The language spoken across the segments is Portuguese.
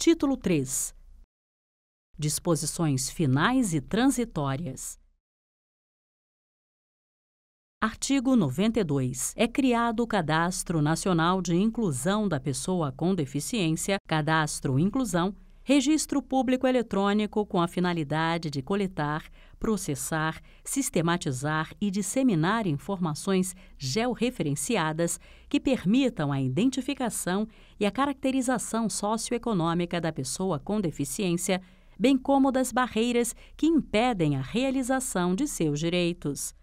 Título 3. Disposições finais e transitórias. Artigo 92. É criado o Cadastro Nacional de Inclusão da Pessoa com Deficiência, Cadastro Inclusão, registro público eletrônico com a finalidade de coletar, processar, sistematizar e disseminar informações georreferenciadas que permitam a identificação e a caracterização socioeconômica da pessoa com deficiência, bem como das barreiras que impedem a realização de seus direitos.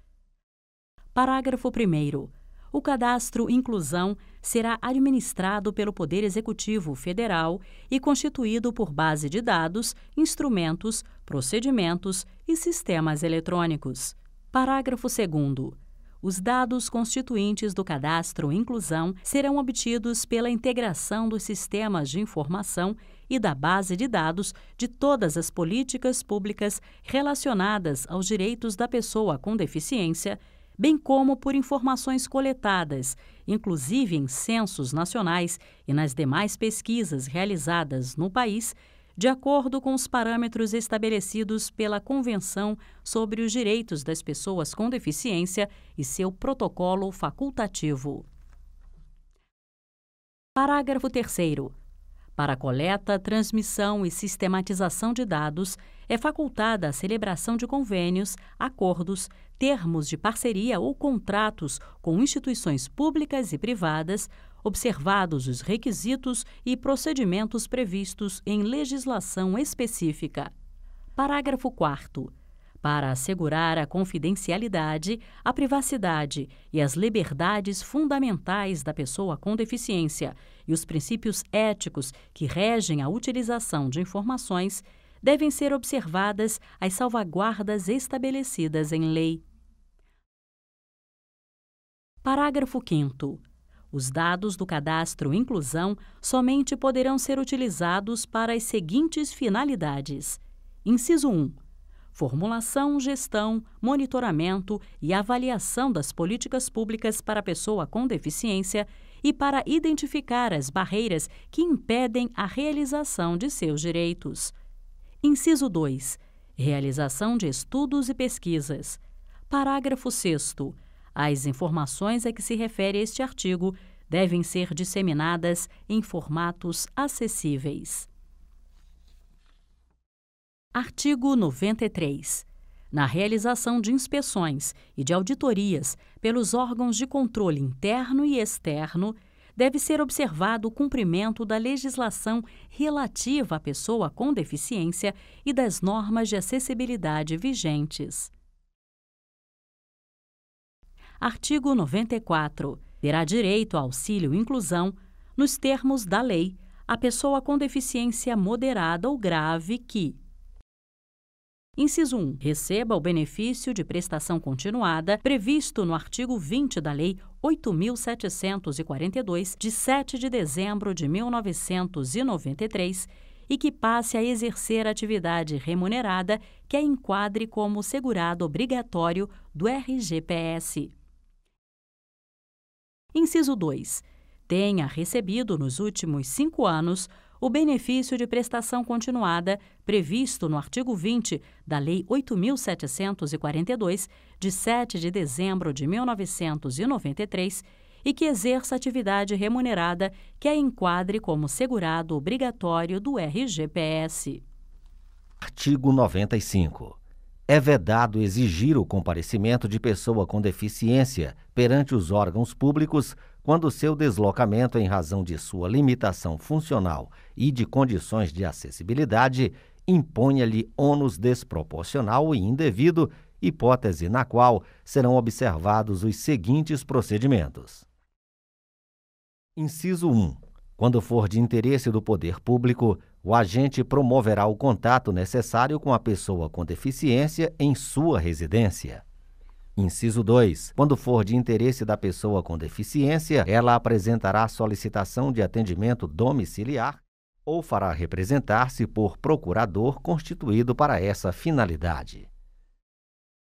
Parágrafo 1º. O Cadastro Inclusão será administrado pelo Poder Executivo Federal e constituído por base de dados, instrumentos, procedimentos e sistemas eletrônicos. Parágrafo 2º. Os dados constituintes do Cadastro Inclusão serão obtidos pela integração dos sistemas de informação e da base de dados de todas as políticas públicas relacionadas aos direitos da pessoa com deficiência, bem como por informações coletadas, inclusive em censos nacionais e nas demais pesquisas realizadas no país, de acordo com os parâmetros estabelecidos pela Convenção sobre os Direitos das Pessoas com Deficiência e seu protocolo facultativo. Parágrafo 3º. Para coleta, transmissão e sistematização de dados, é facultada a celebração de convênios, acordos, termos de parceria ou contratos com instituições públicas e privadas, observados os requisitos e procedimentos previstos em legislação específica. Parágrafo 4º. Para assegurar a confidencialidade, a privacidade e as liberdades fundamentais da pessoa com deficiência e os princípios éticos que regem a utilização de informações, devem ser observadas as salvaguardas estabelecidas em lei. Parágrafo 5º. Os dados do Cadastro Inclusão somente poderão ser utilizados para as seguintes finalidades. Inciso 1. Formulação, gestão, monitoramento e avaliação das políticas públicas para a pessoa com deficiência e para identificar as barreiras que impedem a realização de seus direitos. Inciso 2. Realização de estudos e pesquisas. Parágrafo 6º. As informações a que se refere este artigo devem ser disseminadas em formatos acessíveis. Artigo 93. Na realização de inspeções e de auditorias pelos órgãos de controle interno e externo, deve ser observado o cumprimento da legislação relativa à pessoa com deficiência e das normas de acessibilidade vigentes. Artigo 94. Terá direito ao auxílio inclusão, nos termos da lei, a pessoa com deficiência moderada ou grave que: Inciso 1. Receba o benefício de prestação continuada previsto no artigo 20 da Lei 8.742, de 7 de dezembro de 1993, e que passe a exercer atividade remunerada que a enquadre como segurado obrigatório do RGPS. Inciso 2. Tenha recebido nos últimos 5 anos o benefício de prestação continuada previsto no artigo 20 da Lei 8.742, de 7 de dezembro de 1993, e que exerça atividade remunerada que a enquadre como segurado obrigatório do RGPS. Artigo 95. É vedado exigir o comparecimento de pessoa com deficiência perante os órgãos públicos quando seu deslocamento em razão de sua limitação funcional e de condições de acessibilidade imponha-lhe ônus desproporcional e indevido, hipótese na qual serão observados os seguintes procedimentos. Inciso 1. Quando for de interesse do poder público, o agente promoverá o contato necessário com a pessoa com deficiência em sua residência. Inciso 2. Quando for de interesse da pessoa com deficiência, ela apresentará solicitação de atendimento domiciliar ou fará representar-se por procurador constituído para essa finalidade.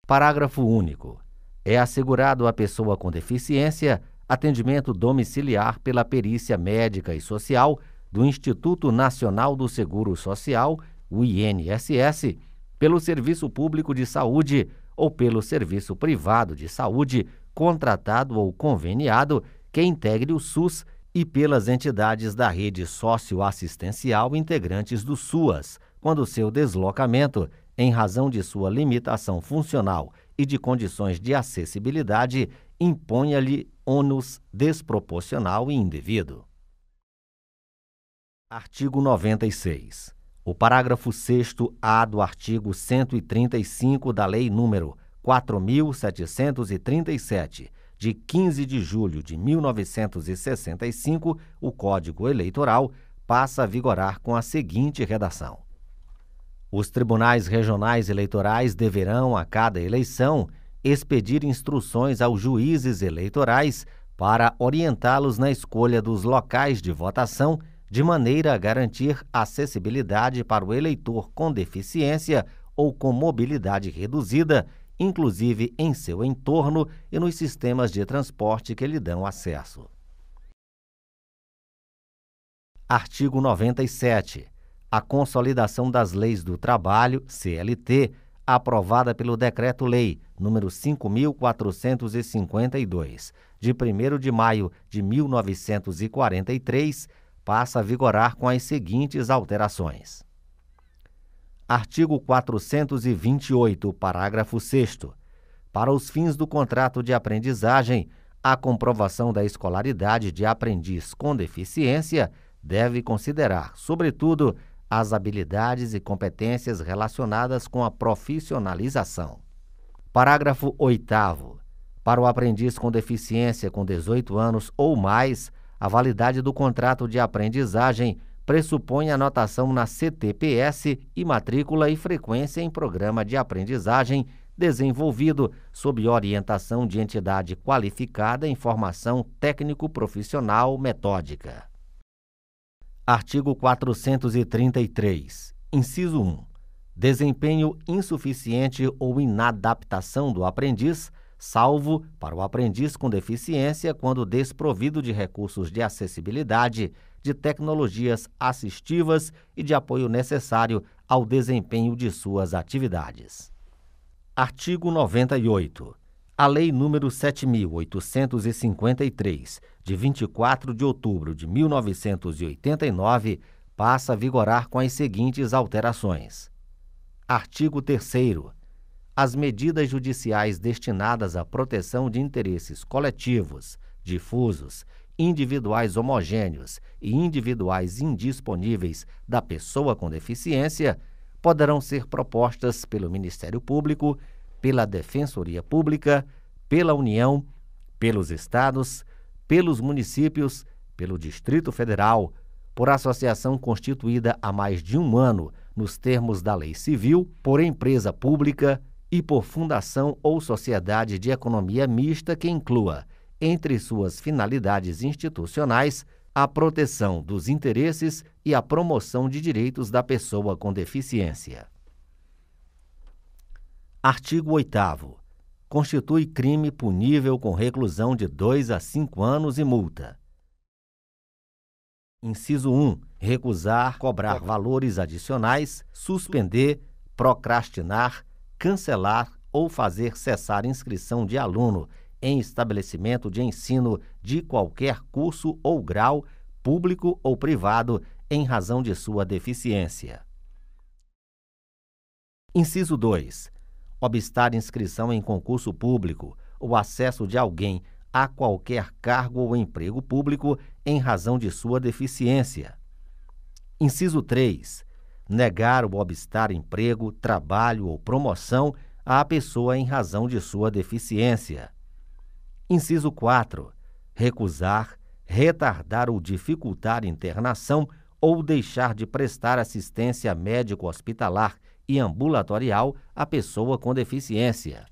Parágrafo único. É assegurado à pessoa com deficiência atendimento domiciliar pela perícia médica e social do Instituto Nacional do Seguro Social, o INSS, pelo Serviço Público de Saúde ou pelo Serviço Privado de Saúde, contratado ou conveniado, que integre o SUS e pelas entidades da rede socioassistencial integrantes do SUAS, quando seu deslocamento, em razão de sua limitação funcional e de condições de acessibilidade, imponha-lhe ônus desproporcional e indevido. Artigo 96. O parágrafo 6º-A do artigo 135 da Lei nº 4.737, de 15 de julho de 1965, o Código Eleitoral, passa a vigorar com a seguinte redação: os tribunais regionais eleitorais deverão, a cada eleição, expedir instruções aos juízes eleitorais para orientá-los na escolha dos locais de votação, de maneira a garantir acessibilidade para o eleitor com deficiência ou com mobilidade reduzida, inclusive em seu entorno e nos sistemas de transporte que lhe dão acesso. Artigo 97. A consolidação das leis do trabalho, CLT, aprovada pelo Decreto-Lei nº 5.452, de 1º de maio de 1943, passa a vigorar com as seguintes alterações. Artigo 428, parágrafo 6º. Para os fins do contrato de aprendizagem, a comprovação da escolaridade de aprendiz com deficiência deve considerar, sobretudo, as habilidades e competências relacionadas com a profissionalização. Parágrafo 8º. Para o aprendiz com deficiência com 18 anos ou mais, a validade do contrato de aprendizagem pressupõe anotação na CTPS e matrícula e frequência em programa de aprendizagem desenvolvido sob orientação de entidade qualificada em formação técnico-profissional metódica. Artigo 433, inciso 1. Desempenho insuficiente ou inadaptação do aprendiz, salvo para o aprendiz com deficiência quando desprovido de recursos de acessibilidade, de tecnologias assistivas e de apoio necessário ao desempenho de suas atividades. Artigo 98. A Lei nº 7.853, de 24 de outubro de 1989, passa a vigorar com as seguintes alterações. Artigo 3º. As medidas judiciais destinadas à proteção de interesses coletivos, difusos, individuais homogêneos e individuais indisponíveis da pessoa com deficiência poderão ser propostas pelo Ministério Público, pela Defensoria Pública, pela União, pelos Estados, pelos municípios, pelo Distrito Federal, por associação constituída há mais de um ano nos termos da Lei Civil, por empresa pública e por fundação ou sociedade de economia mista que inclua, entre suas finalidades institucionais, a proteção dos interesses e a promoção de direitos da pessoa com deficiência. Artigo 8º. Constitui crime punível com reclusão de 2 a 5 anos e multa. Inciso 1. Recusar cobrar valores adicionais, suspender, procrastinar, cancelar ou fazer cessar inscrição de aluno em estabelecimento de ensino de qualquer curso ou grau, público ou privado, em razão de sua deficiência. Inciso 2. Obstar inscrição em concurso público ou acesso de alguém a qualquer cargo ou emprego público em razão de sua deficiência. Inciso 3. Negar ou obstar emprego, trabalho ou promoção à pessoa em razão de sua deficiência. Inciso 4. Recusar, retardar ou dificultar internação ou deixar de prestar assistência médico-hospitalar e ambulatorial à pessoa com deficiência.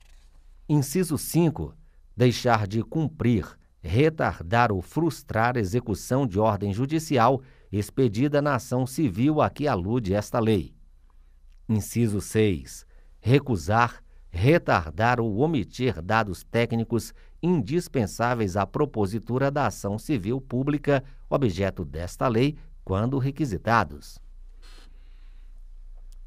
Inciso 5. Deixar de cumprir, retardar ou frustrar a execução de ordem judicial expedida na ação civil a que alude esta lei. Inciso 6. Recusar, retardar ou omitir dados técnicos indispensáveis à propositura da ação civil pública, objeto desta lei, quando requisitados.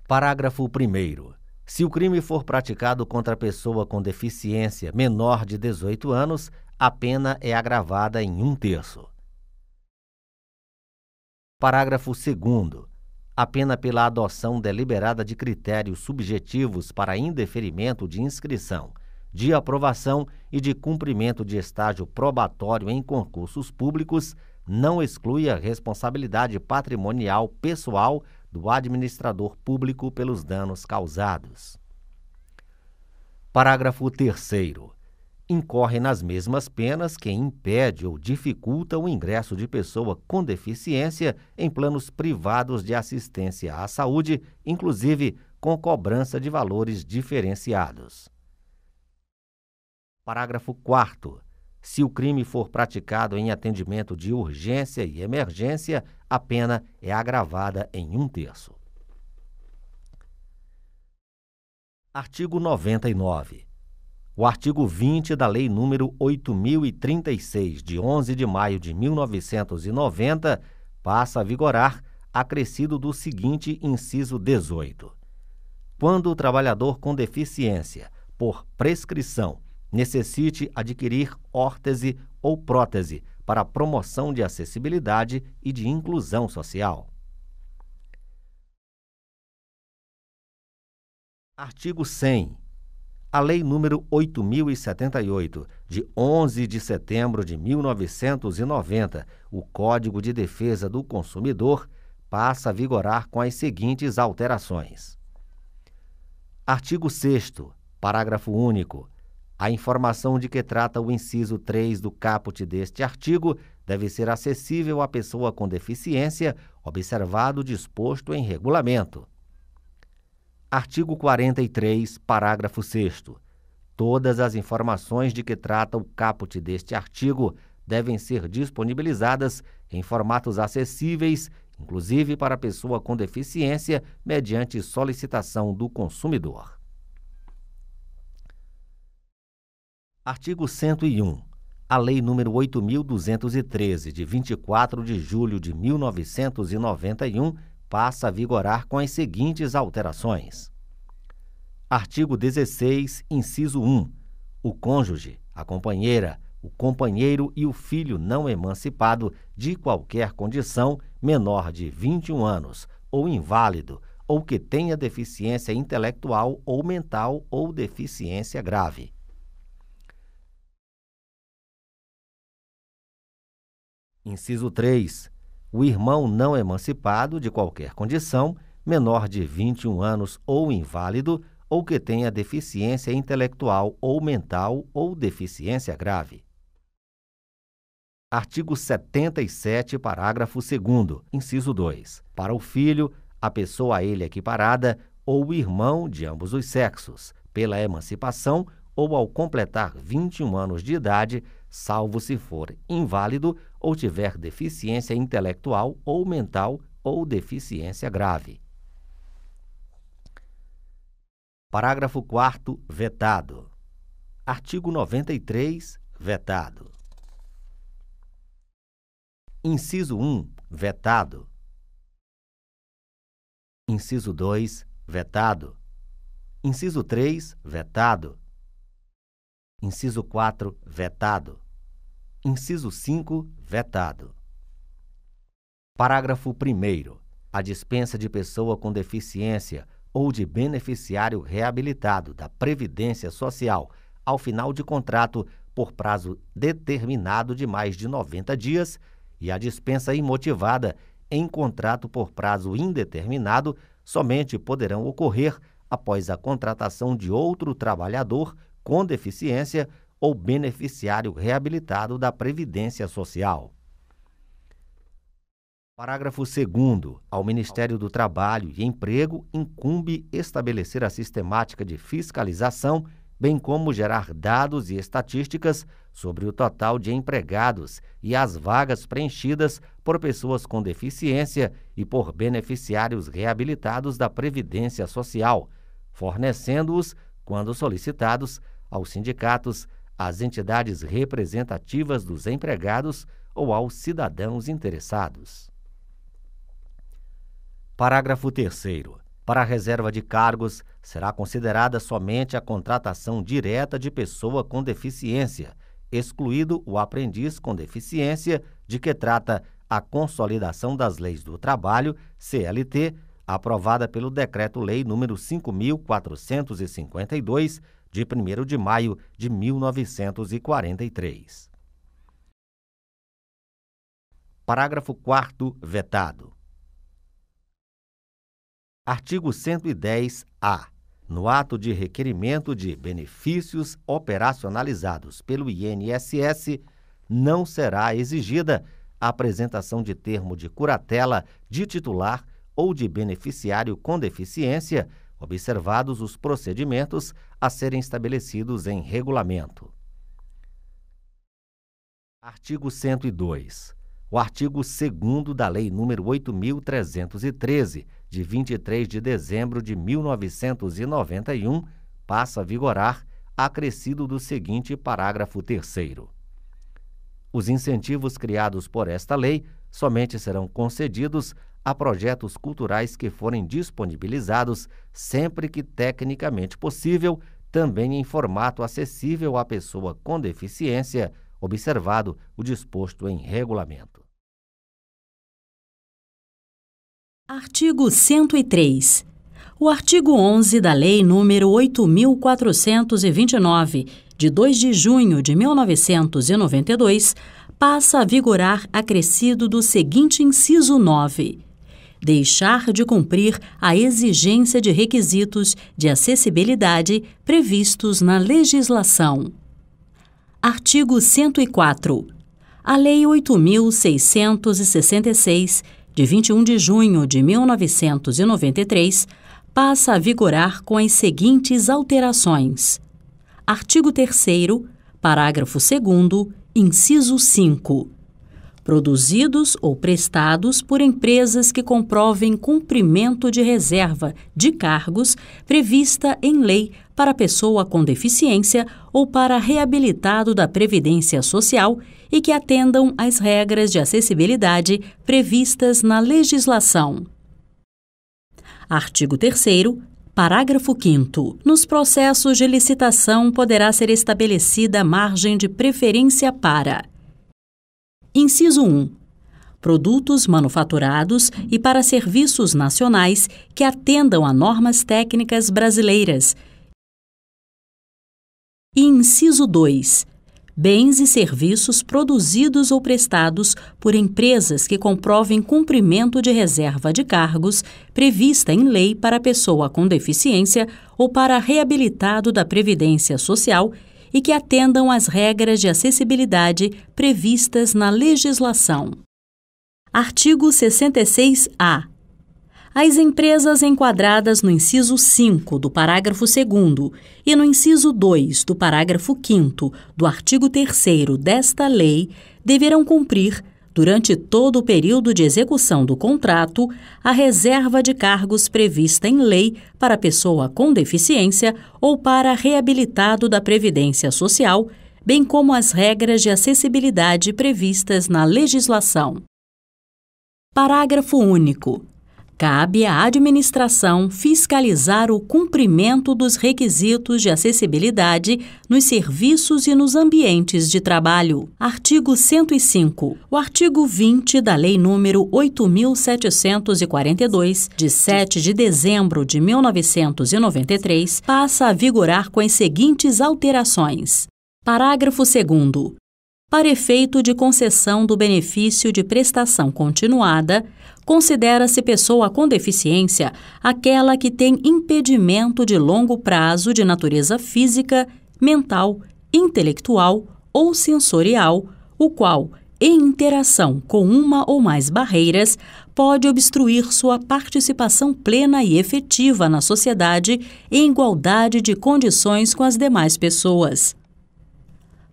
Parágrafo 1º. Se o crime for praticado contra pessoa com deficiência menor de 18 anos, a pena é agravada em 1/3. Parágrafo 2º. A pena pela adoção deliberada de critérios subjetivos para indeferimento de inscrição, de aprovação e de cumprimento de estágio probatório em concursos públicos não exclui a responsabilidade patrimonial pessoal do administrador público pelos danos causados. Parágrafo 3º. Incorre nas mesmas penas quem impede ou dificulta o ingresso de pessoa com deficiência em planos privados de assistência à saúde, inclusive com cobrança de valores diferenciados. Parágrafo 4º. Se o crime for praticado em atendimento de urgência e emergência, a pena é agravada em 1/3. Artigo 99. O artigo 20 da Lei nº 8.036, de 11 de maio de 1990, passa a vigorar, acrescido do seguinte inciso 18. Quando o trabalhador com deficiência, por prescrição, necessite adquirir órtese ou prótese para promoção de acessibilidade e de inclusão social. Artigo 100. A Lei nº 8.078, de 11 de setembro de 1990, o Código de Defesa do Consumidor, passa a vigorar com as seguintes alterações. Artigo 6º, parágrafo único. A informação de que trata o inciso 3 do caput deste artigo deve ser acessível à pessoa com deficiência, observado o disposto em regulamento. Artigo 43, parágrafo 6º. Todas as informações de que trata o caput deste artigo devem ser disponibilizadas em formatos acessíveis, inclusive para a pessoa com deficiência, mediante solicitação do consumidor. Artigo 101. A Lei nº 8.213, de 24 de julho de 1991, passa a vigorar com as seguintes alterações. Artigo 16, inciso 1. O cônjuge, a companheira, o companheiro e o filho não emancipado de qualquer condição menor de 21 anos ou inválido ou que tenha deficiência intelectual ou mental ou deficiência grave. Inciso 3. O irmão não emancipado de qualquer condição, menor de 21 anos ou inválido, ou que tenha deficiência intelectual ou mental ou deficiência grave. Artigo 77, parágrafo 2º, inciso 2. Para o filho, a pessoa a ele equiparada ou o irmão de ambos os sexos, pela emancipação ou ao completar 21 anos de idade, salvo se for inválido ou tiver deficiência intelectual ou mental ou deficiência grave. Parágrafo 4º, vetado. Artigo 93, vetado. Inciso 1, vetado. Inciso 2, vetado. Inciso 3, vetado. Inciso 4, vetado. Inciso 5, vetado. Parágrafo 1º. A dispensa de pessoa com deficiência ou de beneficiário reabilitado da Previdência Social ao final de contrato por prazo determinado de mais de 90 dias e a dispensa imotivada em contrato por prazo indeterminado somente poderão ocorrer após a contratação de outro trabalhador com deficiência ou beneficiário reabilitado da Previdência Social. Parágrafo 2º. Ao Ministério do Trabalho e Emprego incumbe estabelecer a sistemática de fiscalização, bem como gerar dados e estatísticas sobre o total de empregados e as vagas preenchidas por pessoas com deficiência e por beneficiários reabilitados da Previdência Social, fornecendo-os, quando solicitados, aos sindicatos, às entidades representativas dos empregados ou aos cidadãos interessados. Parágrafo 3º. Para a reserva de cargos, será considerada somente a contratação direta de pessoa com deficiência, excluído o aprendiz com deficiência, de que trata a Consolidação das Leis do Trabalho, CLT, aprovada pelo Decreto-Lei nº 5.452, de 1º de maio de 1943. Parágrafo 4º, vetado. Artigo 110-A. No ato de requerimento de benefícios operacionalizados pelo INSS, não será exigida a apresentação de termo de curatela de titular ou de beneficiário com deficiência, observados os procedimentos a serem estabelecidos em regulamento. Artigo 102. O artigo 2º da Lei nº 8.313, de 23 de dezembro de 1991, passa a vigorar, acrescido do seguinte parágrafo 3º. Os incentivos criados por esta lei somente serão concedidos a projetos culturais que forem disponibilizados, sempre que tecnicamente possível, também em formato acessível à pessoa com deficiência, observado o disposto em regulamento. Artigo 103. O artigo 11 da Lei nº 8.429, de 2 de junho de 1992, passa a vigorar acrescido do seguinte inciso 9. Deixar de cumprir a exigência de requisitos de acessibilidade previstos na legislação. Artigo 104. A Lei 8.666, de 21 de junho de 1993, passa a vigorar com as seguintes alterações. Artigo 3º, parágrafo 2º, inciso 5. Produzidos ou prestados por empresas que comprovem cumprimento de reserva de cargos prevista em lei para pessoa com deficiência ou para reabilitado da Previdência Social e que atendam às regras de acessibilidade previstas na legislação. Artigo 3º, parágrafo 5º. Nos processos de licitação poderá ser estabelecida margem de preferência para: Inciso 1. Produtos manufaturados e para serviços nacionais que atendam a normas técnicas brasileiras. E inciso 2. Bens e serviços produzidos ou prestados por empresas que comprovem cumprimento de reserva de cargos prevista em lei para pessoa com deficiência ou para reabilitado da Previdência Social e que atendam às regras de acessibilidade previstas na legislação. Artigo 66-A. As empresas enquadradas no inciso 5 do parágrafo 2º e no inciso 2 do parágrafo 5º do artigo 3º desta lei deverão cumprir, durante todo o período de execução do contrato, a reserva de cargos prevista em lei para pessoa com deficiência ou para reabilitado da Previdência Social, bem como as regras de acessibilidade previstas na legislação. Parágrafo único. Cabe à administração fiscalizar o cumprimento dos requisitos de acessibilidade nos serviços e nos ambientes de trabalho. Artigo 105. O artigo 20 da Lei nº 8.742, de 7 de dezembro de 1993, passa a vigorar com as seguintes alterações. Parágrafo 2º. Para efeito de concessão do benefício de prestação continuada, considera-se pessoa com deficiência aquela que tem impedimento de longo prazo de natureza física, mental, intelectual ou sensorial, o qual, em interação com uma ou mais barreiras, pode obstruir sua participação plena e efetiva na sociedade em igualdade de condições com as demais pessoas.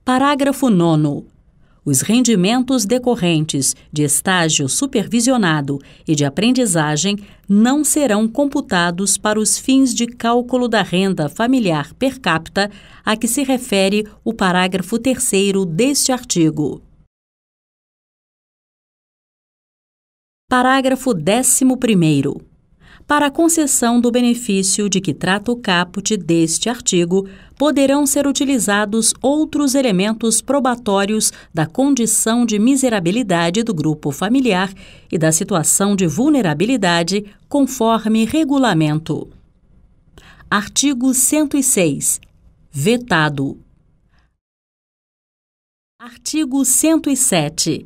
Parágrafo 9º. Os rendimentos decorrentes de estágio supervisionado e de aprendizagem não serão computados para os fins de cálculo da renda familiar per capita a que se refere o parágrafo 3º deste artigo. Parágrafo 11º. Para a concessão do benefício de que trata o caput deste artigo, poderão ser utilizados outros elementos probatórios da condição de miserabilidade do grupo familiar e da situação de vulnerabilidade, conforme regulamento. Artigo 106. Vetado. Artigo 107.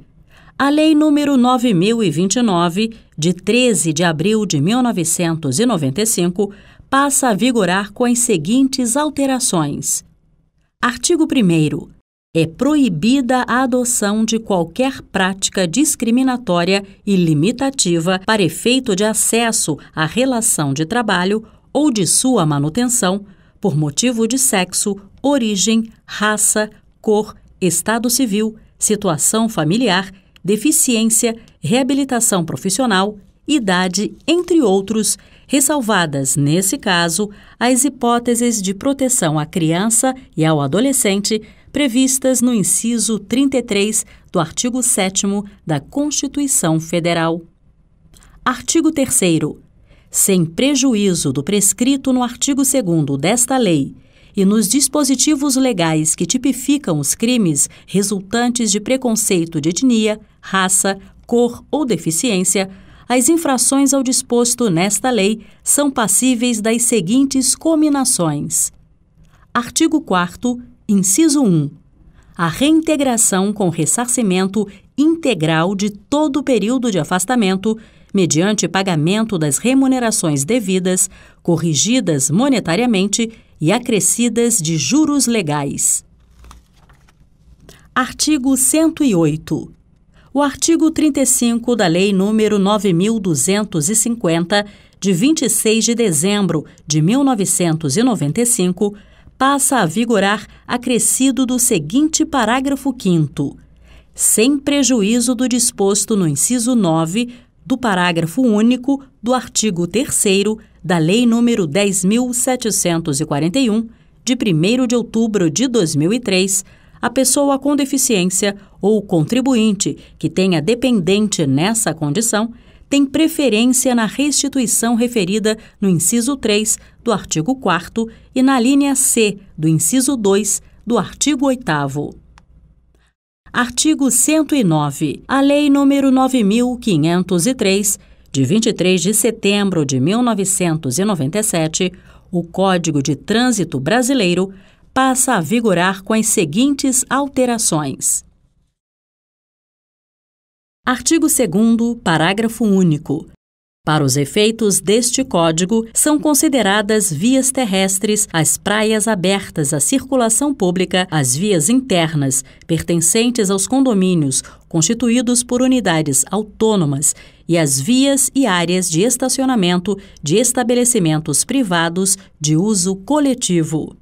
A Lei nº 9.029, de 13 de abril de 1995, passa a vigorar com as seguintes alterações. Artigo 1º. É proibida a adoção de qualquer prática discriminatória e limitativa para efeito de acesso à relação de trabalho ou de sua manutenção por motivo de sexo, origem, raça, cor, estado civil, situação familiar, deficiência, reabilitação profissional, idade, entre outros, ressalvadas, nesse caso, as hipóteses de proteção à criança e ao adolescente previstas no inciso 33 do artigo 7º da Constituição Federal. Artigo 3º. Sem prejuízo do prescrito no artigo 2º desta lei e nos dispositivos legais que tipificam os crimes resultantes de preconceito de etnia, raça, cor ou deficiência, as infrações ao disposto nesta lei são passíveis das seguintes cominações. Artigo 4º, inciso 1. A reintegração com ressarcimento integral de todo o período de afastamento, mediante pagamento das remunerações devidas, corrigidas monetariamente e acrescidas de juros legais. Artigo 108. O artigo 35 da Lei nº 9.250, de 26 de dezembro de 1995, passa a vigorar acrescido do seguinte parágrafo 5º, sem prejuízo do disposto no inciso 9 do parágrafo único do artigo 3º da Lei nº 10.741, de 1º de outubro de 2003, a pessoa com deficiência ou contribuinte que tenha dependente nessa condição tem preferência na restituição referida no inciso 3 do artigo 4º e na linha C do inciso 2 do artigo 8º. Artigo 109. A Lei nº 9.503, de 23 de setembro de 1997, o Código de Trânsito Brasileiro, passa a vigorar com as seguintes alterações. Artigo 2º, parágrafo único. Para os efeitos deste Código, são consideradas vias terrestres as praias abertas à circulação pública, as vias internas, pertencentes aos condomínios, constituídos por unidades autônomas, e as vias e áreas de estacionamento de estabelecimentos privados de uso coletivo.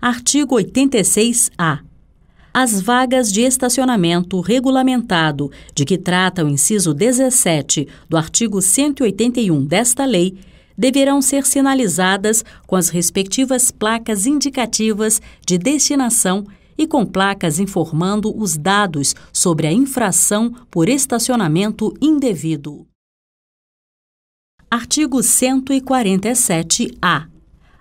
Artigo 86-A. As vagas de estacionamento regulamentado, de que trata o inciso 17 do artigo 181 desta lei, deverão ser sinalizadas com as respectivas placas indicativas de destinação e com placas informando os dados sobre a infração por estacionamento indevido. Artigo 147-A.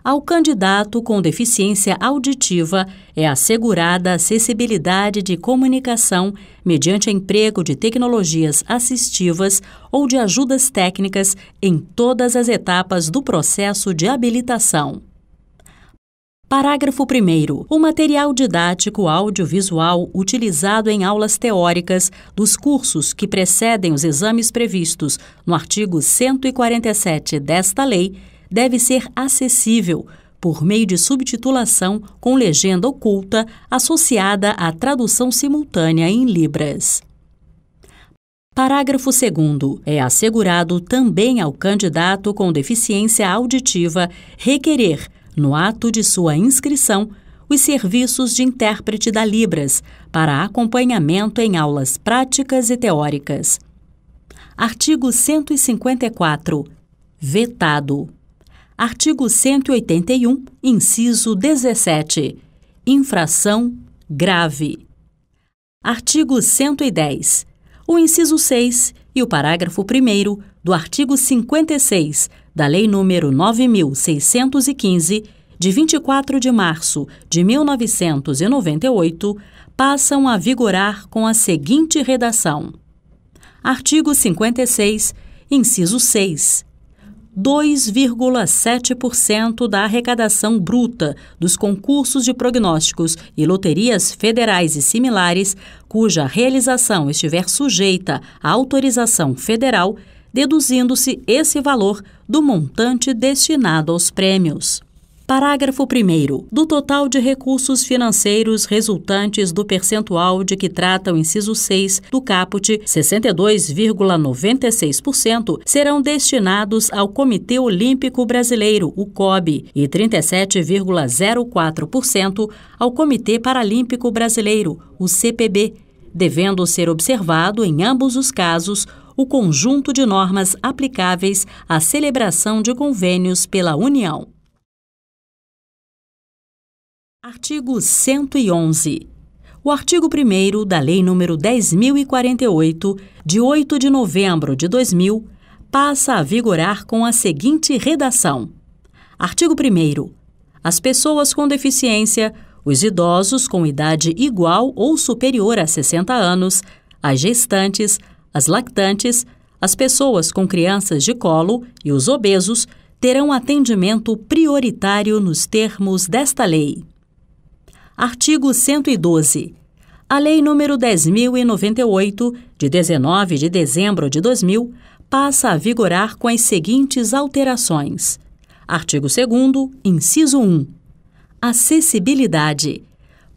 Ao candidato com deficiência auditiva é assegurada a acessibilidade de comunicação mediante emprego de tecnologias assistivas ou de ajudas técnicas em todas as etapas do processo de habilitação. Parágrafo 1º. O material didático audiovisual utilizado em aulas teóricas dos cursos que precedem os exames previstos no artigo 147 desta lei deve ser acessível por meio de subtitulação com legenda oculta associada à tradução simultânea em Libras. Parágrafo 2º. É assegurado também ao candidato com deficiência auditiva requerer, no ato de sua inscrição, os serviços de intérprete da Libras para acompanhamento em aulas práticas e teóricas. Artigo 154. Vetado. Artigo 181, inciso 17. Infração grave. Artigo 110. O inciso 6 e o parágrafo 1º do artigo 56 da Lei nº 9.615, de 24 de março de 1998, passam a vigorar com a seguinte redação. Artigo 56, inciso 6. 2,7% da arrecadação bruta dos concursos de prognósticos e loterias federais e similares, cuja realização estiver sujeita à autorização federal, deduzindo-se esse valor do montante destinado aos prêmios. Parágrafo 1º. Do total de recursos financeiros resultantes do percentual de que trata o inciso 6 do caput, 62,96% serão destinados ao Comitê Olímpico Brasileiro, o COB, e 37,04% ao Comitê Paralímpico Brasileiro, o CPB, devendo ser observado, em ambos os casos, o conjunto de normas aplicáveis à celebração de convênios pela União. Artigo 111. O artigo 1º da Lei nº 10.048, de 8 de novembro de 2000, passa a vigorar com a seguinte redação. Artigo 1º. As pessoas com deficiência, os idosos com idade igual ou superior a 60 anos, as gestantes, as lactantes, as pessoas com crianças de colo e os obesos terão atendimento prioritário nos termos desta lei. Artigo 112. A Lei nº 10.098, de 19 de dezembro de 2000, passa a vigorar com as seguintes alterações. Artigo 2º, inciso 1. Acessibilidade.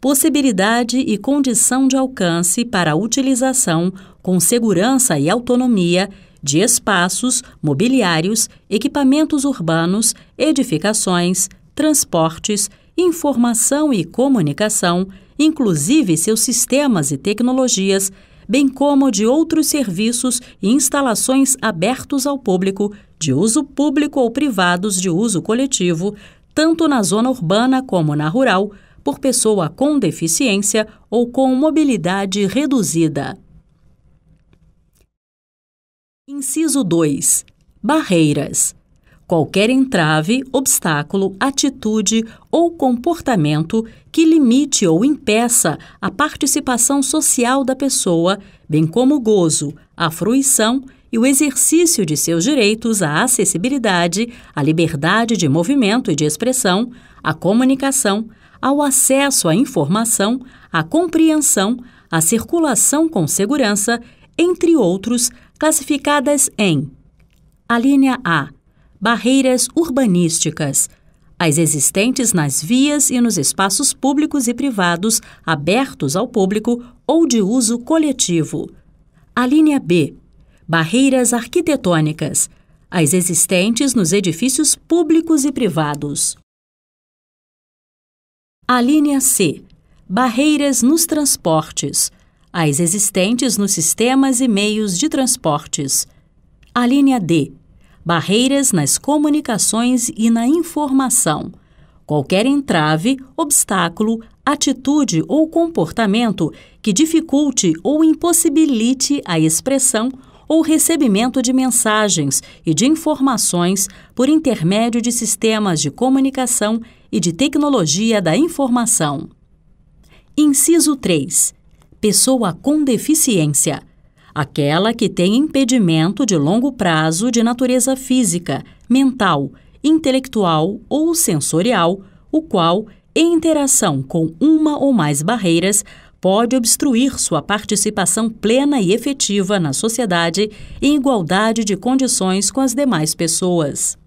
Possibilidade e condição de alcance para a utilização, com segurança e autonomia, de espaços, mobiliários, equipamentos urbanos, edificações, transportes, informação e comunicação, inclusive seus sistemas e tecnologias, bem como de outros serviços e instalações abertos ao público, de uso público ou privados de uso coletivo, tanto na zona urbana como na rural, por pessoa com deficiência ou com mobilidade reduzida. Inciso 2. Barreiras. Qualquer entrave, obstáculo, atitude ou comportamento que limite ou impeça a participação social da pessoa, bem como o gozo, a fruição e o exercício de seus direitos à acessibilidade, à liberdade de movimento e de expressão, à comunicação, ao acesso à informação, à compreensão, à circulação com segurança, entre outros, classificadas em: alínea A. Barreiras urbanísticas, as existentes nas vias e nos espaços públicos e privados abertos ao público ou de uso coletivo. Alínea B. Barreiras arquitetônicas, as existentes nos edifícios públicos e privados. Alínea C. Barreiras nos transportes, as existentes nos sistemas e meios de transportes. Alínea D. Barreiras nas comunicações e na informação. Qualquer entrave, obstáculo, atitude ou comportamento que dificulte ou impossibilite a expressão ou recebimento de mensagens e de informações por intermédio de sistemas de comunicação e de tecnologia da informação. Inciso 3. Pessoa com deficiência. Aquela que tem impedimento de longo prazo de natureza física, mental, intelectual ou sensorial, o qual, em interação com uma ou mais barreiras, pode obstruir sua participação plena e efetiva na sociedade em igualdade de condições com as demais pessoas.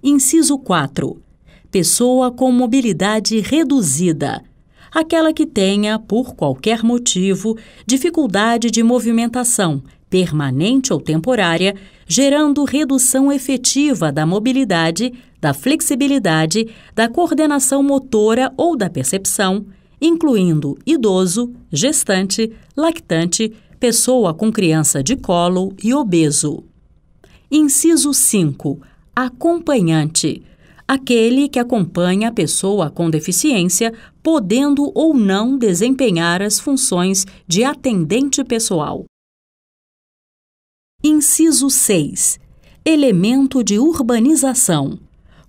Inciso 4. Pessoa com mobilidade reduzida. Aquela que tenha, por qualquer motivo, dificuldade de movimentação, permanente ou temporária, gerando redução efetiva da mobilidade, da flexibilidade, da coordenação motora ou da percepção, incluindo idoso, gestante, lactante, pessoa com criança de colo e obeso. Inciso 5. Acompanhante. Aquele que acompanha a pessoa com deficiência, podendo ou não desempenhar as funções de atendente pessoal. Inciso 6. Elemento de urbanização.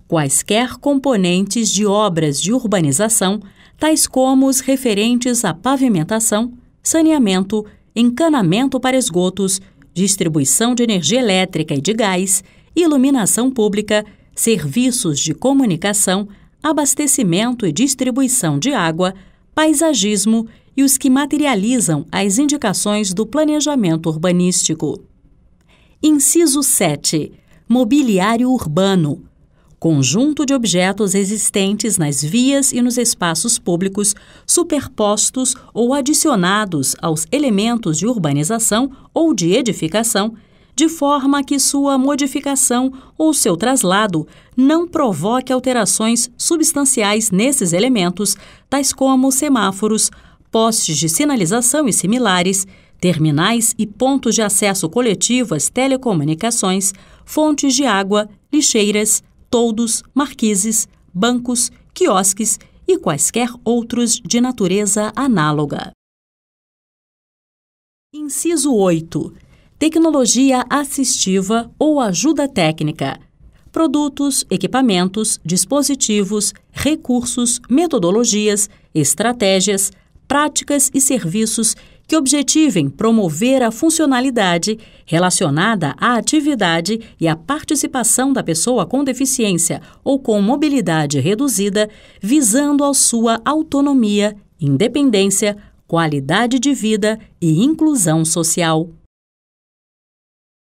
Quaisquer componentes de obras de urbanização, tais como os referentes à pavimentação, saneamento, encanamento para esgotos, distribuição de energia elétrica e de gás, iluminação pública, serviços de comunicação, abastecimento e distribuição de água, paisagismo e os que materializam as indicações do planejamento urbanístico. Inciso 7. Mobiliário urbano. Conjunto de objetos existentes nas vias e nos espaços públicos, superpostos ou adicionados aos elementos de urbanização ou de edificação, de forma que sua modificação ou seu traslado não provoque alterações substanciais nesses elementos, tais como semáforos, postes de sinalização e similares, terminais e pontos de acesso coletivo às telecomunicações, fontes de água, lixeiras, toldos, marquises, bancos, quiosques e quaisquer outros de natureza análoga. Inciso 8. Tecnologia assistiva ou ajuda técnica. Produtos, equipamentos, dispositivos, recursos, metodologias, estratégias, práticas e serviços que objetivem promover a funcionalidade relacionada à atividade e à participação da pessoa com deficiência ou com mobilidade reduzida, visando a sua autonomia, independência, qualidade de vida e inclusão social.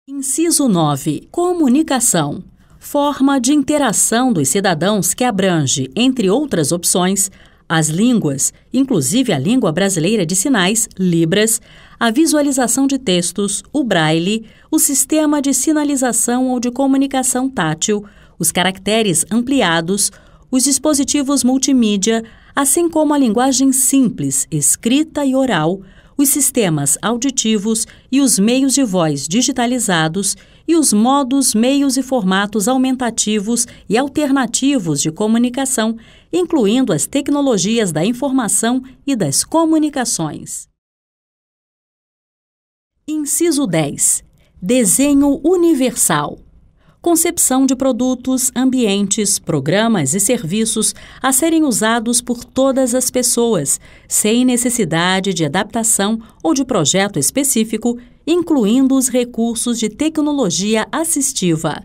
Inciso 9. Comunicação. Forma de interação dos cidadãos que abrange, entre outras opções, as línguas, inclusive a língua brasileira de sinais, Libras, a visualização de textos, o braille, o sistema de sinalização ou de comunicação tátil, os caracteres ampliados, os dispositivos multimídia, assim como a linguagem simples, escrita e oral, os sistemas auditivos e os meios de voz digitalizados e os modos, meios e formatos aumentativos e alternativos de comunicação, incluindo as tecnologias da informação e das comunicações. Inciso 10. Desenho universal. Concepção de produtos, ambientes, programas e serviços a serem usados por todas as pessoas, sem necessidade de adaptação ou de projeto específico, incluindo os recursos de tecnologia assistiva.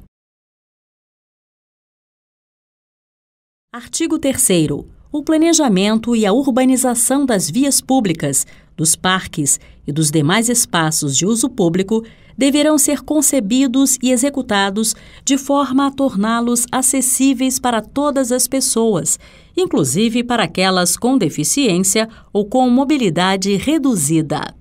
Artigo 3º. O planejamento e a urbanização das vias públicas, dos parques e dos demais espaços de uso público deverão ser concebidos e executados de forma a torná-los acessíveis para todas as pessoas, inclusive para aquelas com deficiência ou com mobilidade reduzida.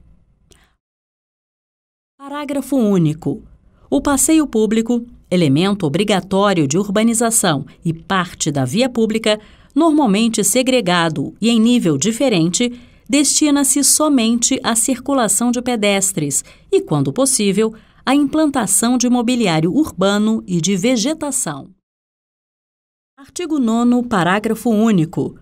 Parágrafo único. O passeio público, elemento obrigatório de urbanização e parte da via pública, normalmente segregado e em nível diferente, destina-se somente à circulação de pedestres e, quando possível, à implantação de mobiliário urbano e de vegetação. Artigo 9º, parágrafo único.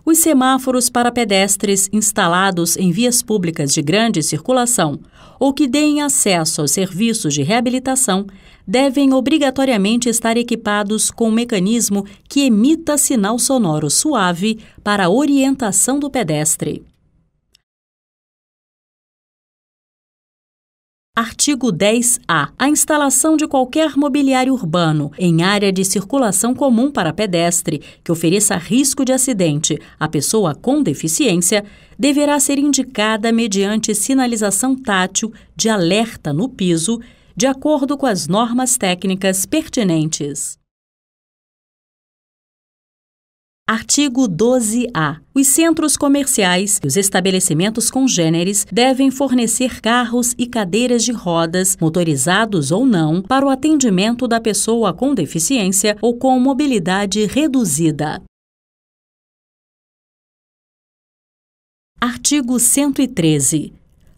Os semáforos para pedestres instalados em vias públicas de grande circulação ou que deem acesso aos serviços de reabilitação devem obrigatoriamente estar equipados com um mecanismo que emita sinal sonoro suave para a orientação do pedestre. Artigo 10-A. A instalação de qualquer mobiliário urbano em área de circulação comum para pedestre que ofereça risco de acidente à pessoa com deficiência deverá ser indicada mediante sinalização tátil de alerta no piso, de acordo com as normas técnicas pertinentes. Artigo 12-A. Os centros comerciais e os estabelecimentos congêneres devem fornecer carros e cadeiras de rodas, motorizados ou não, para o atendimento da pessoa com deficiência ou com mobilidade reduzida. Artigo 113.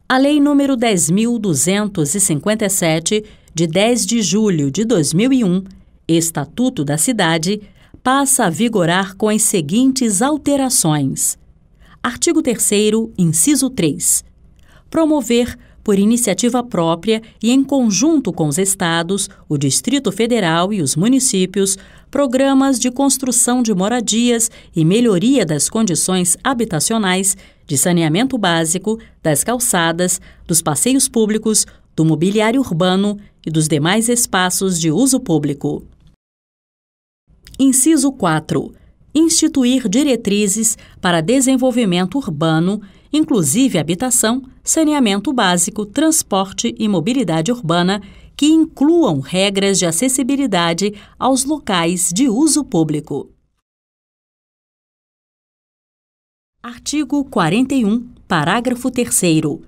A Lei nº 10.257, de 10 de julho de 2001, Estatuto da Cidade, passa a vigorar com as seguintes alterações. Artigo 3º, inciso 3. Promover, por iniciativa própria e em conjunto com os estados, o Distrito Federal e os municípios, programas de construção de moradias e melhoria das condições habitacionais, de saneamento básico, das calçadas, dos passeios públicos, do mobiliário urbano e dos demais espaços de uso público. Inciso 4. Instituir diretrizes para desenvolvimento urbano, inclusive habitação, saneamento básico, transporte e mobilidade urbana, que incluam regras de acessibilidade aos locais de uso público. Artigo 41, parágrafo 3º.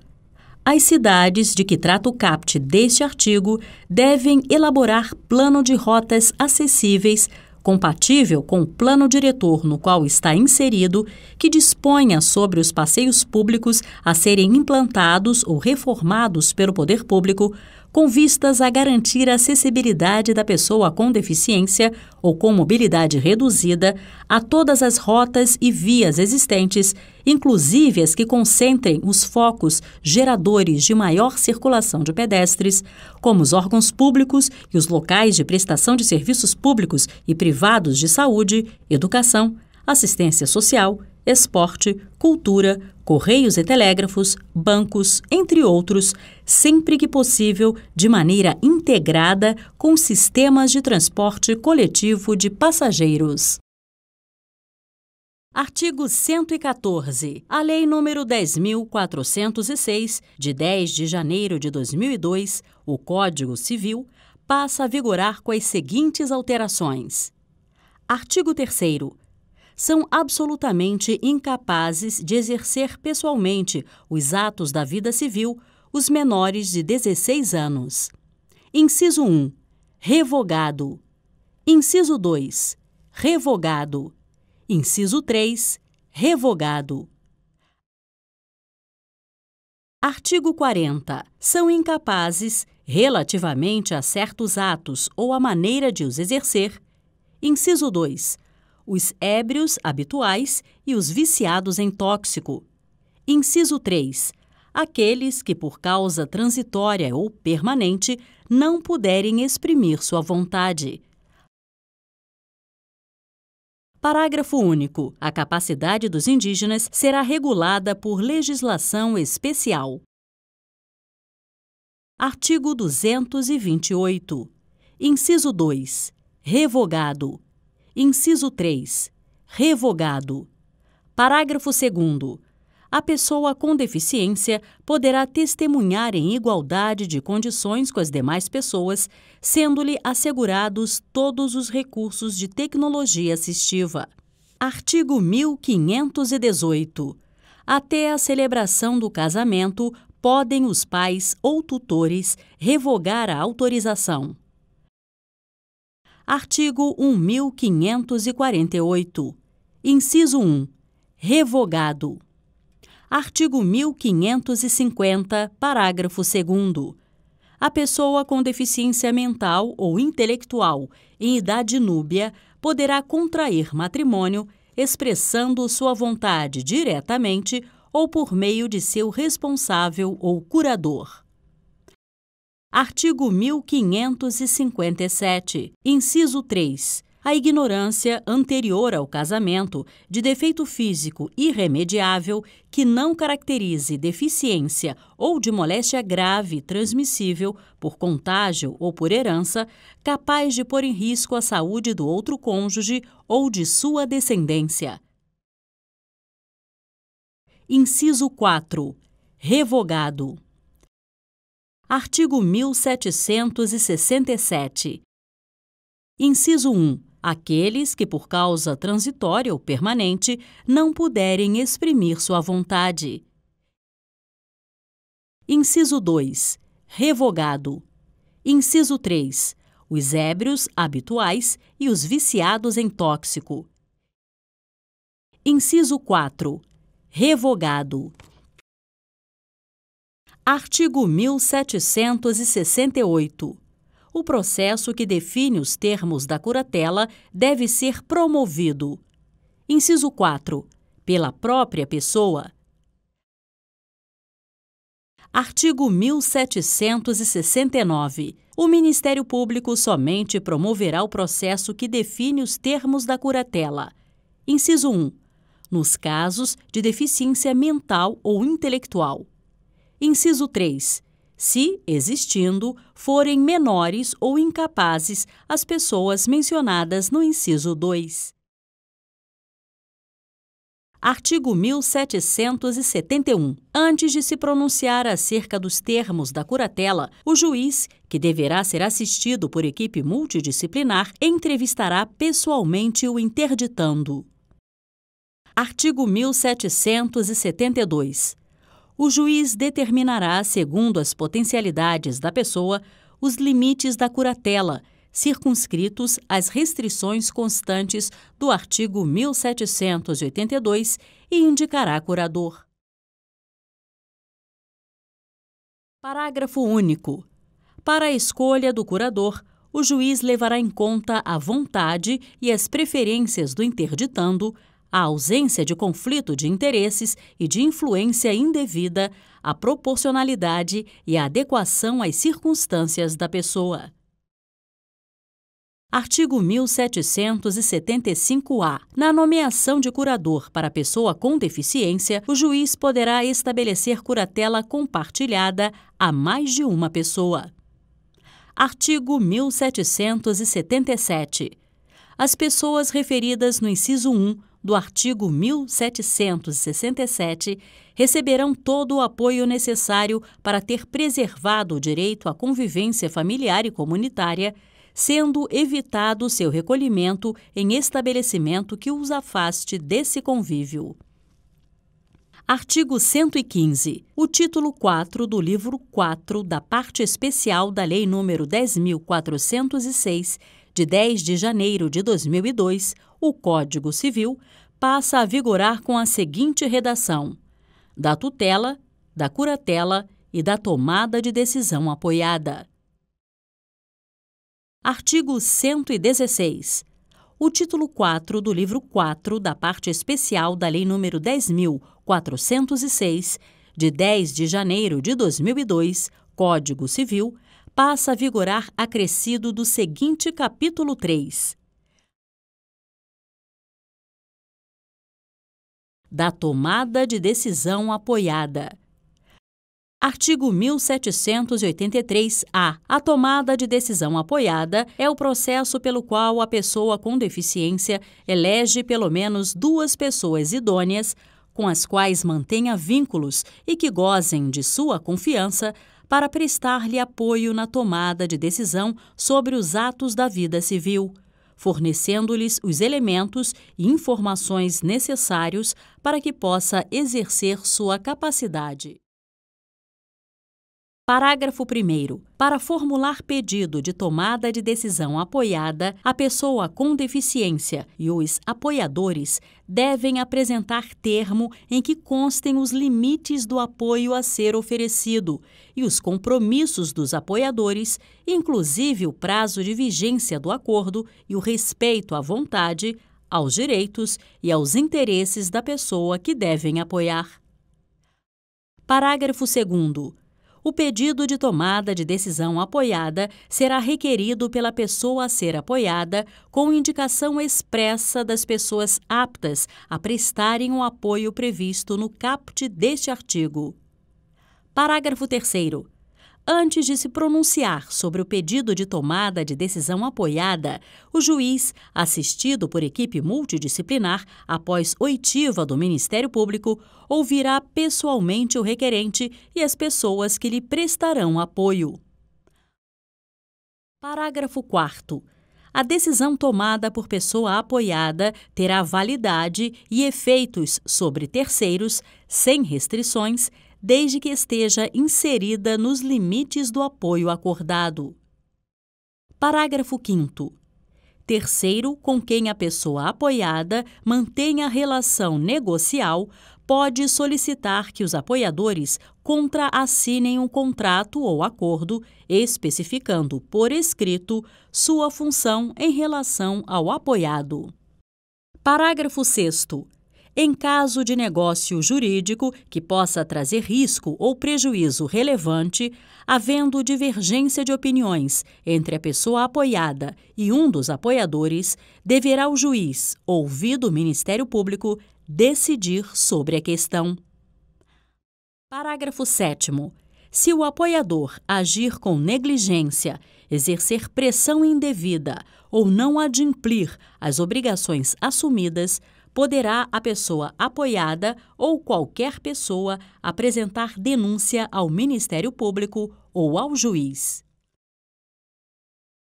As cidades de que trata o caput deste artigo devem elaborar plano de rotas acessíveis compatível com o plano diretor no qual está inserido, que disponha sobre os passeios públicos a serem implantados ou reformados pelo poder público, com vistas a garantir a acessibilidade da pessoa com deficiência ou com mobilidade reduzida a todas as rotas e vias existentes, inclusive as que concentrem os focos geradores de maior circulação de pedestres, como os órgãos públicos e os locais de prestação de serviços públicos e privados de saúde, educação, assistência social, esporte, cultura, correios e telégrafos, bancos, entre outros, sempre que possível, de maneira integrada com sistemas de transporte coletivo de passageiros. Artigo 114. A Lei nº 10.406, de 10 de janeiro de 2002, o Código Civil, passa a vigorar com as seguintes alterações. Artigo 3º. São absolutamente incapazes de exercer pessoalmente os atos da vida civil os menores de 16 anos. Inciso 1. Revogado. Inciso 2. Revogado. Inciso 3. Revogado. Artigo 40. São incapazes, relativamente a certos atos ou a maneira de os exercer. Inciso 2. Os ébrios habituais e os viciados em tóxico. Inciso 3. Aqueles que, por causa transitória ou permanente, não puderem exprimir sua vontade. Parágrafo único. A capacidade dos indígenas será regulada por legislação especial. Artigo 228. Inciso 2. Revogado. Inciso 3. Revogado. Parágrafo 2º. A pessoa com deficiência poderá testemunhar em igualdade de condições com as demais pessoas, sendo-lhe assegurados todos os recursos de tecnologia assistiva. Artigo 1518. Até a celebração do casamento, podem os pais ou tutores revogar a autorização. Artigo 1548. Inciso 1. Revogado. Artigo 1550, parágrafo 2º. A pessoa com deficiência mental ou intelectual em idade núbia poderá contrair matrimônio expressando sua vontade diretamente ou por meio de seu responsável ou curador. Artigo 1557, inciso 3. A ignorância anterior ao casamento, de defeito físico irremediável que não caracterize deficiência ou de moléstia grave transmissível por contágio ou por herança, capaz de pôr em risco a saúde do outro cônjuge ou de sua descendência. Inciso 4. Revogado. Artigo 1767. Inciso 1. Aqueles que, por causa transitória ou permanente, não puderem exprimir sua vontade. Inciso 2. Revogado. Inciso 3. Os ébrios habituais e os viciados em tóxico. Inciso 4. Revogado. Artigo 1768. O processo que define os termos da curatela deve ser promovido. Inciso 4. Pela própria pessoa. Artigo 1769. O Ministério Público somente promoverá o processo que define os termos da curatela. Inciso 1. Nos casos de deficiência mental ou intelectual. Inciso 3. Se, existindo, forem menores ou incapazes as pessoas mencionadas no inciso 2. Artigo 1771. Antes de se pronunciar acerca dos termos da curatela, o juiz, que deverá ser assistido por equipe multidisciplinar, entrevistará pessoalmente o interditando. Artigo 1772. O juiz determinará, segundo as potencialidades da pessoa, os limites da curatela, circunscritos às restrições constantes do artigo 1782 e indicará curador. Parágrafo único. Para a escolha do curador, o juiz levará em conta a vontade e as preferências do interditando, a ausência de conflito de interesses e de influência indevida, a proporcionalidade e a adequação às circunstâncias da pessoa. Artigo 1775-A. Na nomeação de curador para pessoa com deficiência, o juiz poderá estabelecer curatela compartilhada a mais de uma pessoa. Artigo 1777. As pessoas referidas no inciso 1 do artigo 1767 receberão todo o apoio necessário para ter preservado o direito à convivência familiar e comunitária, sendo evitado seu recolhimento em estabelecimento que os afaste desse convívio. Artigo 115. O título 4 do livro 4 da parte especial da Lei nº 10.406, de 10 de janeiro de 2002, o Código Civil, passa a vigorar com a seguinte redação: da tutela, da curatela e da tomada de decisão apoiada. Artigo 116. O título 4 do livro 4 da parte especial da Lei nº 10.406, de 10 de janeiro de 2002, Código Civil, passa a vigorar acrescido do seguinte capítulo 3. Da tomada de decisão apoiada. Artigo 1783-A. A tomada de decisão apoiada é o processo pelo qual a pessoa com deficiência elege pelo menos duas pessoas idôneas, com as quais mantenha vínculos e que gozem de sua confiança, para prestar-lhe apoio na tomada de decisão sobre os atos da vida civil, fornecendo-lhes os elementos e informações necessários para que possa exercer sua capacidade. Parágrafo 1º. Para formular pedido de tomada de decisão apoiada, a pessoa com deficiência e os apoiadores devem apresentar termo em que constem os limites do apoio a ser oferecido e os compromissos dos apoiadores, inclusive o prazo de vigência do acordo e o respeito à vontade, aos direitos e aos interesses da pessoa que devem apoiar. Parágrafo 2º. O pedido de tomada de decisão apoiada será requerido pela pessoa a ser apoiada com indicação expressa das pessoas aptas a prestarem o apoio previsto no caput deste artigo. Parágrafo 3º. Antes de se pronunciar sobre o pedido de tomada de decisão apoiada, o juiz, assistido por equipe multidisciplinar, após oitiva do Ministério Público, ouvirá pessoalmente o requerente e as pessoas que lhe prestarão apoio. Parágrafo 4º. A decisão tomada por pessoa apoiada terá validade e efeitos sobre terceiros, sem restrições, desde que esteja inserida nos limites do apoio acordado. Parágrafo 5º. Terceiro com quem a pessoa apoiada mantenha relação negocial pode solicitar que os apoiadores contraassinem um contrato ou acordo, especificando por escrito sua função em relação ao apoiado. Parágrafo 6º. Em caso de negócio jurídico que possa trazer risco ou prejuízo relevante, havendo divergência de opiniões entre a pessoa apoiada e um dos apoiadores, deverá o juiz, ouvido o Ministério Público, decidir sobre a questão. Parágrafo 7º. Se o apoiador agir com negligência, exercer pressão indevida ou não adimplir as obrigações assumidas, poderá a pessoa apoiada ou qualquer pessoa apresentar denúncia ao Ministério Público ou ao juiz.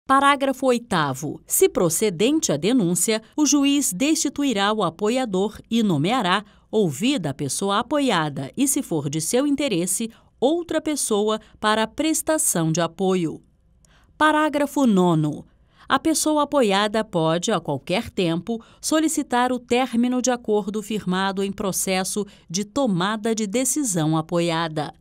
Parágrafo 8º. Se procedente a denúncia, o juiz destituirá o apoiador e nomeará, ouvida a pessoa apoiada e, se for de seu interesse, outra pessoa para a prestação de apoio. Parágrafo 9º. A pessoa apoiada pode, a qualquer tempo, solicitar o término de acordo firmado em processo de tomada de decisão apoiada.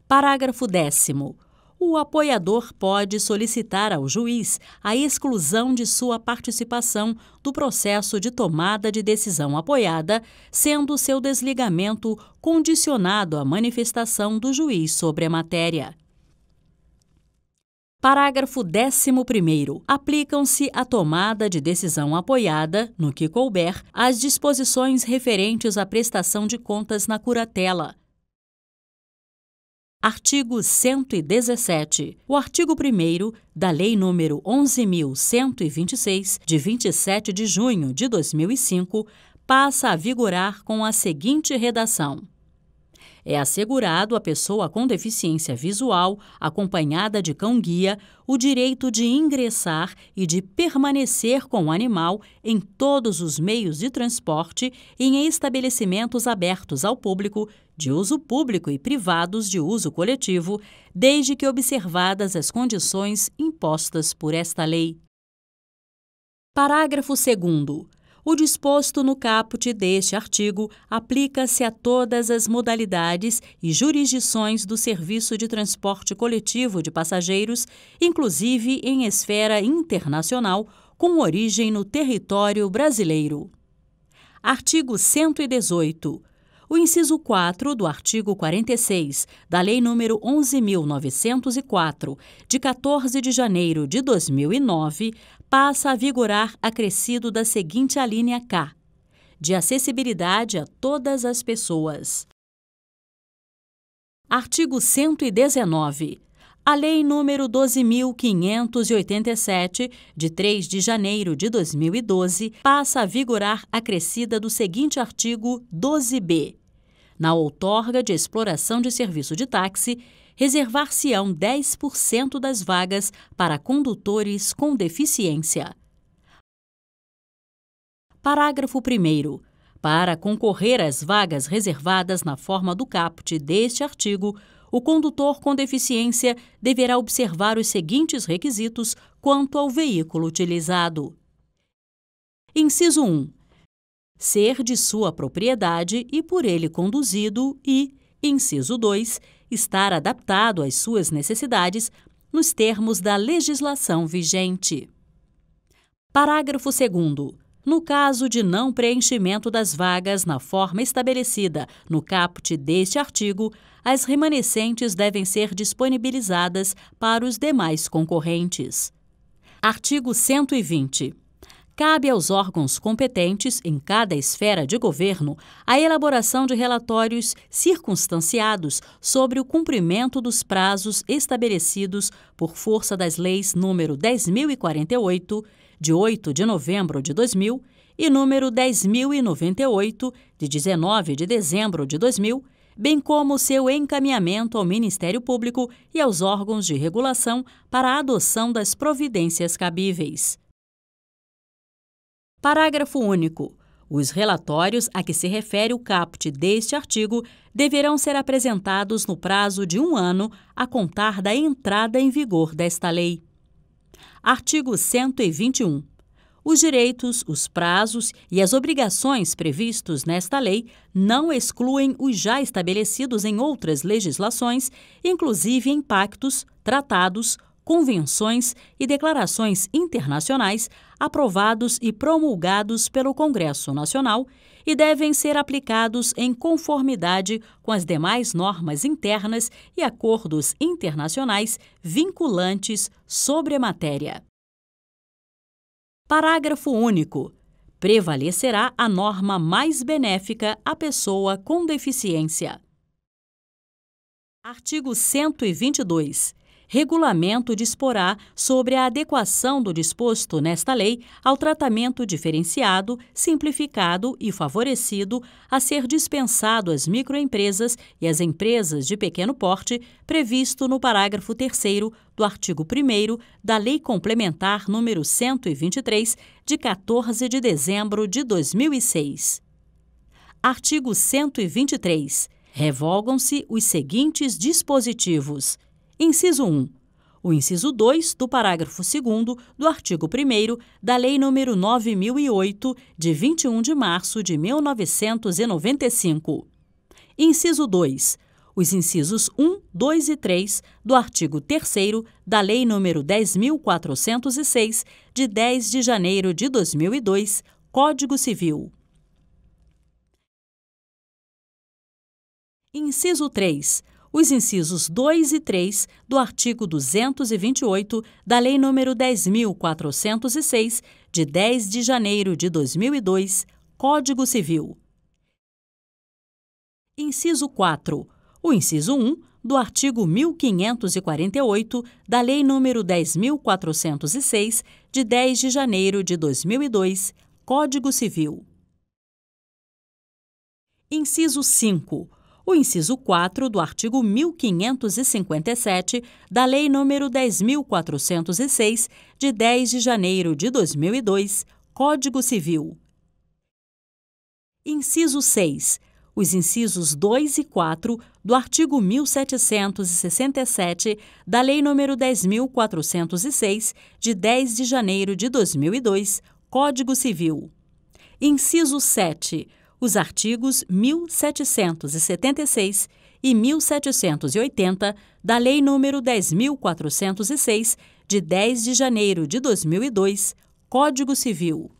Parágrafo 10º. O apoiador pode solicitar ao juiz a exclusão de sua participação do processo de tomada de decisão apoiada, sendo seu desligamento condicionado à manifestação do juiz sobre a matéria. Parágrafo 11º. Aplicam-se à tomada de decisão apoiada, no que couber, as disposições referentes à prestação de contas na curatela. Artigo 117. O artigo 1º da Lei nº 11.126, de 27 de junho de 2005, passa a vigorar com a seguinte redação: é assegurado à pessoa com deficiência visual, acompanhada de cão-guia, o direito de ingressar e de permanecer com o animal em todos os meios de transporte e em estabelecimentos abertos ao público, de uso público e privados de uso coletivo, desde que observadas as condições impostas por esta lei. Parágrafo 2º. O disposto no caput deste artigo aplica-se a todas as modalidades e jurisdições do serviço de transporte coletivo de passageiros, inclusive em esfera internacional, com origem no território brasileiro. Artigo 118. O inciso 4 do artigo 46 da Lei nº 11.904, de 14 de janeiro de 2009, passa a vigorar acrescido da seguinte alínea K: de acessibilidade a todas as pessoas. Artigo 119. A Lei nº 12.587, de 3 de janeiro de 2012, passa a vigorar acrescida do seguinte artigo 12b. Na outorga de exploração de serviço de táxi, reservar-se-ão 10% das vagas para condutores com deficiência. Parágrafo 1º. Para concorrer às vagas reservadas na forma do caput deste artigo, o condutor com deficiência deverá observar os seguintes requisitos quanto ao veículo utilizado. Inciso 1. Ser de sua propriedade e por ele conduzido e, inciso 2, estar adaptado às suas necessidades nos termos da legislação vigente. Parágrafo 2º. No caso de não preenchimento das vagas na forma estabelecida no caput deste artigo, as remanescentes devem ser disponibilizadas para os demais concorrentes. Artigo 120. Cabe aos órgãos competentes, em cada esfera de governo, a elaboração de relatórios circunstanciados sobre o cumprimento dos prazos estabelecidos por força das leis nº 10.048, de 8 de novembro de 2000, e nº 10.098, de 19 de dezembro de 2000, bem como seu encaminhamento ao Ministério Público e aos órgãos de regulação para a adoção das providências cabíveis. Parágrafo único. Os relatórios a que se refere o caput deste artigo deverão ser apresentados no prazo de 1 ano a contar da entrada em vigor desta lei. Artigo 121. Os direitos, os prazos e as obrigações previstos nesta lei não excluem os já estabelecidos em outras legislações, inclusive em pactos, tratados, convenções e declarações internacionais aprovados e promulgados pelo Congresso Nacional e devem ser aplicados em conformidade com as demais normas internas e acordos internacionais vinculantes sobre a matéria. Parágrafo único. Prevalecerá a norma mais benéfica à pessoa com deficiência. Artigo 122. Regulamento disporá sobre a adequação do disposto nesta lei ao tratamento diferenciado, simplificado e favorecido a ser dispensado às microempresas e às empresas de pequeno porte, previsto no parágrafo 3º do artigo 1º da Lei Complementar nº 123, de 14 de dezembro de 2006. Artigo 123. Revogam-se os seguintes dispositivos. Inciso 1. O inciso 2 do parágrafo 2º do artigo 1º da Lei nº 9.008, de 21 de março de 1995. Inciso 2. Os incisos 1, 2 e 3 do artigo 3º da Lei nº 10.406, de 10 de janeiro de 2002, Código Civil. Inciso 3. Os incisos 2 e 3 do artigo 228 da Lei nº 10.406, de 10 de janeiro de 2002, Código Civil. Inciso 4. O inciso 1 do artigo 1548 da Lei nº 10.406, de 10 de janeiro de 2002, Código Civil. Inciso 5. O inciso 4 do artigo 1557 da Lei nº 10.406, de 10 de janeiro de 2002, Código Civil. Inciso 6. Os incisos 2 e 4 do artigo 1767 da Lei nº 10.406, de 10 de janeiro de 2002, Código Civil. Inciso 7. Os artigos 1776 e 1780 da Lei nº 10.406, de 10 de janeiro de 2002, Código Civil.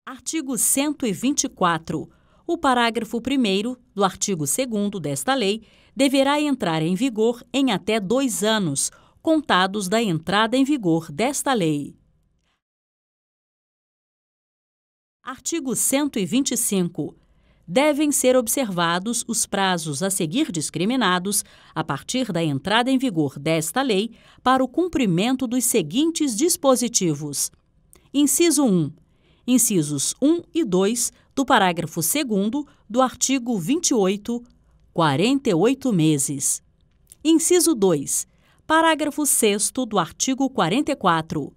Artigo 124. O parágrafo 1º do artigo 2º desta lei deverá entrar em vigor em até 2 anos, contados da entrada em vigor desta lei. Artigo 125. Devem ser observados os prazos a seguir discriminados, a partir da entrada em vigor desta lei, para o cumprimento dos seguintes dispositivos. Inciso 1. Incisos 1 e 2 do parágrafo 2º do artigo 28, 48 meses. Inciso 2. Parágrafo 6º do artigo 44,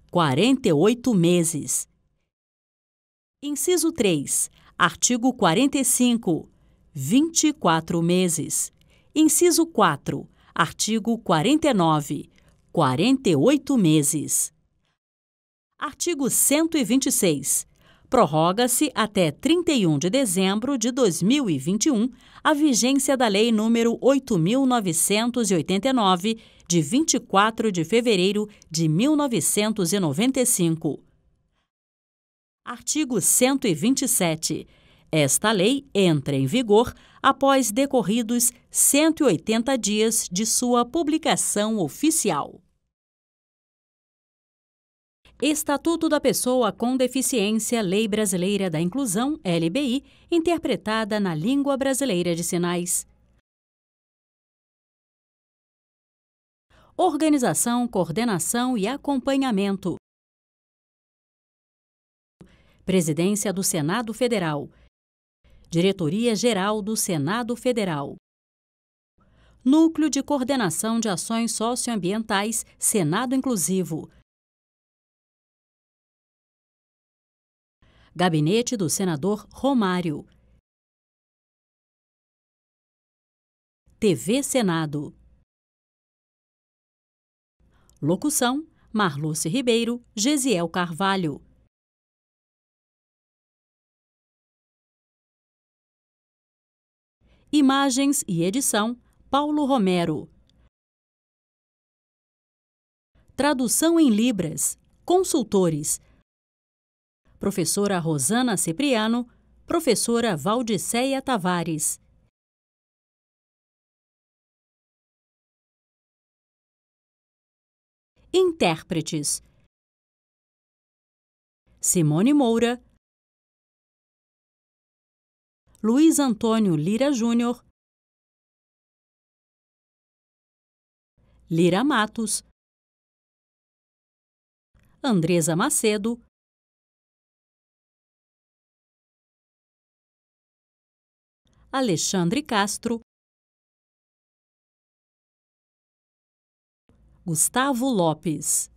48 meses. Inciso 3. Artigo 45, 24 meses. Inciso 4. Artigo 49, 48 meses. Artigo 126. Prorroga-se até 31 de dezembro de 2021 a vigência da Lei nº 8.989, de 24 de fevereiro de 1995. Artigo 127. Esta lei entra em vigor após decorridos 180 dias de sua publicação oficial. Estatuto da Pessoa com Deficiência, Lei Brasileira da Inclusão, LBI, interpretada na língua brasileira de sinais. Organização, coordenação e acompanhamento. Presidência do Senado Federal. Diretoria-Geral do Senado Federal. Núcleo de Coordenação de Ações Socioambientais, Senado Inclusivo. Gabinete do Senador Romário. TV Senado. Locução: Marluce Ribeiro, Gesiel Carvalho. Imagens e edição: Paulo Romero. Tradução em Libras. Consultores: professora Rosana Cipriano, professora Valdiceia Tavares. Intérpretes: Simone Moura, Luiz Antônio Lira Júnior, Lira Matos, Andresa Macedo, Alexandre Castro, Gustavo Lopes.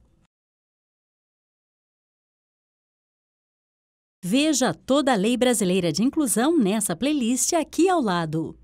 Veja toda a Lei Brasileira de Inclusão nessa playlist aqui ao lado.